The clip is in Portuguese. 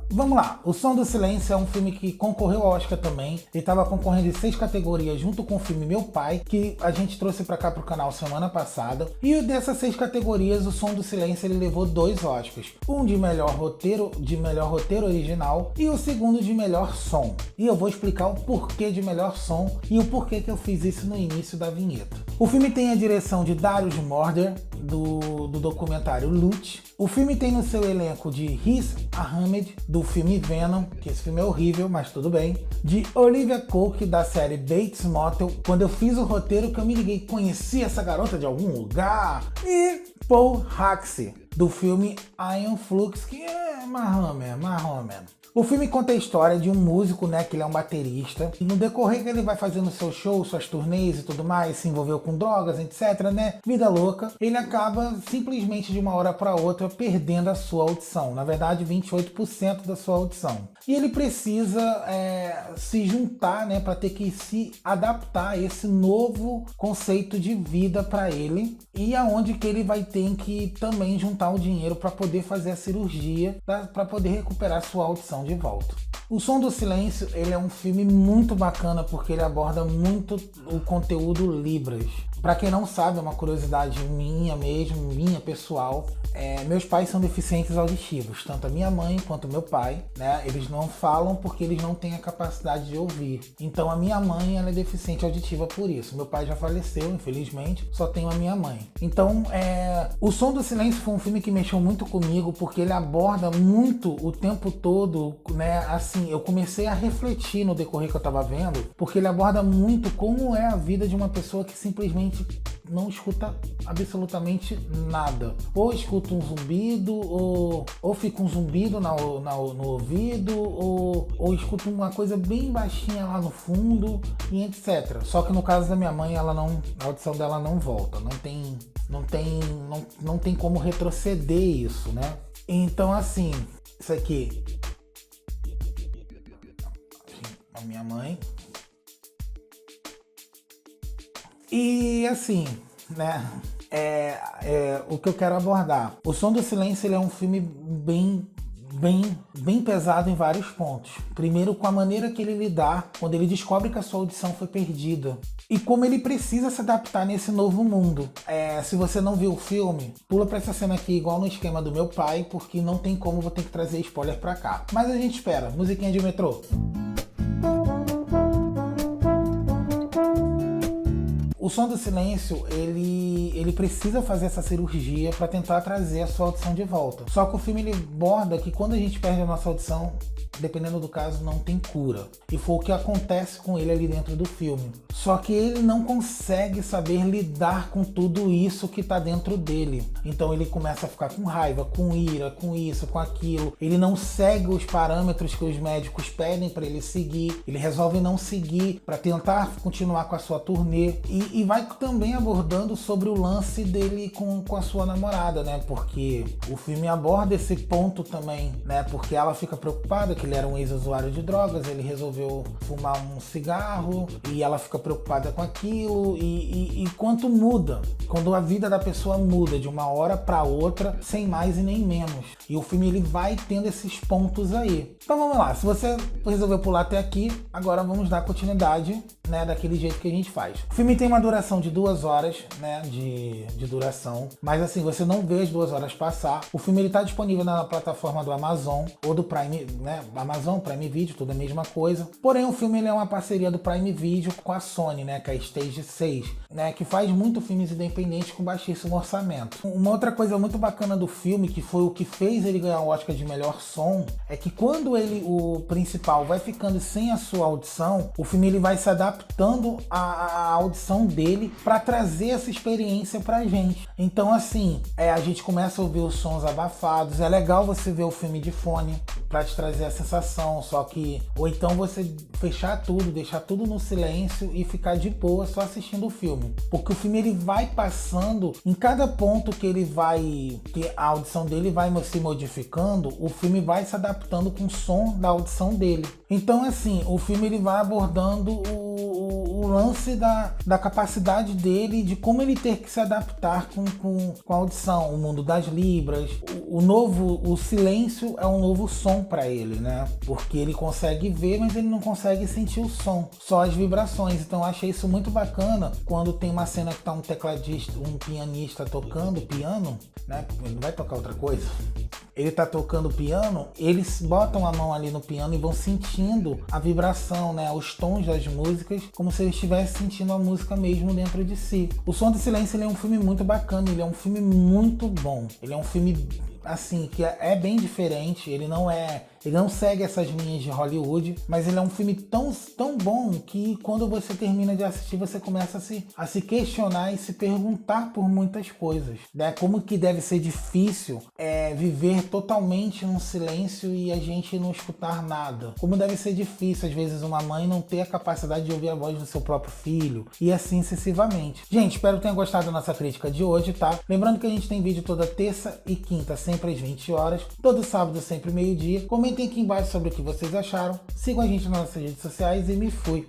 Vamos lá, O Som do Silêncio é um filme que concorreu ao Oscar também. Ele estava concorrendo em 6 categorias junto com o filme Meu Pai, que a gente trouxe para cá pro canal semana passada. E dessas 6 categorias, O Som do Silêncio ele levou 2 Oscars. Um de melhor roteiro original e o segundo de melhor som. E eu vou explicar o porquê de melhor som e o porquê que eu fiz isso no início da vinheta. O filme tem a direção de Darius Morder, do documentário Loot. O filme tem no seu elenco de Riz Ahmed, do filme Venom, que esse filme é horrível, mas tudo bem. De Olivia Cooke, da série Bates Motel. Quando eu fiz o roteiro que eu me liguei, conheci essa garota de algum lugar. E Paul Haxey, do filme Iron Flux, que é marromeno. O filme conta a história de um músico, né, que ele é um baterista, e no decorrer que ele vai fazendo seu show, suas turnês e tudo mais, se envolveu com drogas, etc, né, vida louca, ele acaba simplesmente de uma hora para outra perdendo a sua audição, na verdade 28% da sua audição. E ele precisa se juntar, né, para ter que se adaptar a esse novo conceito de vida para ele, e aonde que ele vai ter que também juntar o dinheiro para poder fazer a cirurgia, para poder recuperar sua audição de volta. O Som do Silêncio, ele é um filme muito bacana porque ele aborda muito o conteúdo Libras. Para quem não sabe, é uma curiosidade minha mesmo, minha pessoal. Meus pais são deficientes auditivos, tanto a minha mãe quanto o meu pai, né? Eles não falam porque eles não têm a capacidade de ouvir. Então a minha mãe, ela é deficiente auditiva por isso. Meu pai já faleceu, infelizmente, só tenho a minha mãe. Então, O Som do Silêncio foi um filme que mexeu muito comigo porque ele aborda muito o tempo todo, né? Assim, eu comecei a refletir no decorrer que eu tava vendo, porque ele aborda muito como é a vida de uma pessoa que simplesmente não escuta absolutamente nada. Ou escuta um zumbido, ou fica um zumbido no ouvido, ou escuta uma coisa bem baixinha lá no fundo, e etc. Só que no caso da minha mãe, a audição dela não volta. Não tem como retroceder isso, né? Então, assim, isso aqui é a minha mãe. E assim, né, o que eu quero abordar. O Som do Silêncio, ele é um filme bem pesado em vários pontos. Primeiro, com a maneira que ele lidar quando ele descobre que a sua audição foi perdida. E como ele precisa se adaptar nesse novo mundo. Se você não viu o filme, pula pra essa cena aqui igual no esquema do Meu Pai, porque não tem como, vou ter que trazer spoiler pra cá. Mas a gente espera. Musiquinha de metrô. O Som do Silêncio, ele precisa fazer essa cirurgia para tentar trazer a sua audição de volta. Só que o filme ele aborda que quando a gente perde a nossa audição, dependendo do caso, não tem cura. E foi o que acontece com ele ali dentro do filme. Só que ele não consegue saber lidar com tudo isso que tá dentro dele. Então ele começa a ficar com raiva, com ira, com isso, com aquilo. Ele não segue os parâmetros que os médicos pedem para ele seguir. Ele resolve não seguir para tentar continuar com a sua turnê. E vai também abordando sobre o lance dele com a sua namorada, né? Porque o filme aborda esse ponto também, né? Porque ela fica preocupada que ele era um ex-usuário de drogas, ele resolveu fumar um cigarro e ela fica preocupada com aquilo e quanto muda, quando a vida da pessoa muda de uma hora para outra, sem mais e nem menos. E o filme ele vai tendo esses pontos aí. Então vamos lá, se você resolveu pular até aqui, agora vamos dar continuidade, né, daquele jeito que a gente faz. O filme tem uma duração de 2 horas, né, de duração, mas assim, você não vê as 2 horas passar. O filme ele tá disponível na plataforma do Amazon ou do Prime, né, Amazon, Prime Video, tudo a mesma coisa. Porém, o filme ele é uma parceria do Prime Video com a Sony, né, que é a Stage 6, né, que faz muito filmes independentes com baixíssimo orçamento. Uma outra coisa muito bacana do filme, que foi o que fez ele ganhar o Oscar de melhor som, é que quando o principal vai ficando sem a sua audição, o filme ele vai se adaptando à audição dele para trazer essa experiência pra gente. Então assim, a gente começa a ouvir os sons abafados, é legal você ver o filme de fone para te trazer a sensação, só que ou então você fechar tudo, deixar tudo no silêncio e ficar de boa só assistindo o filme, porque o filme ele vai passando em cada ponto que a audição dele vai se modificando, o filme vai se adaptando com o som da audição dele. Então assim, o filme ele vai abordando o o lance da capacidade dele, de como ele ter que se adaptar com a audição, o mundo das libras, o silêncio é um novo som para ele, né? Porque ele consegue ver, mas ele não consegue sentir o som, só as vibrações. Então eu achei isso muito bacana quando tem uma cena que tá um tecladista, um pianista tocando piano, né? Ele não vai tocar outra coisa. Ele tá tocando piano, eles botam a mão ali no piano e vão sentindo a vibração, né? Os tons das músicas, como se eles estivessem sentindo a música mesmo dentro de si. O Som do Silêncio, ele é um filme muito bacana, ele é um filme muito bom. Ele é um filme, assim, que é bem diferente, ele não segue essas linhas de Hollywood, mas ele é um filme tão bom que quando você termina de assistir, você começa a se questionar e se perguntar por muitas coisas, né? Como que deve ser difícil viver totalmente num silêncio e a gente não escutar nada. Como deve ser difícil, às vezes, uma mãe não ter a capacidade de ouvir a voz do seu próprio filho, e assim sucessivamente. Gente, espero que tenham gostado da nossa crítica de hoje, tá? Lembrando que a gente tem vídeo toda terça e quinta, sempre às 20 horas, todo sábado, sempre meio-dia. Comentem aqui embaixo sobre o que vocês acharam, sigam a gente nas nossas redes sociais e me fui.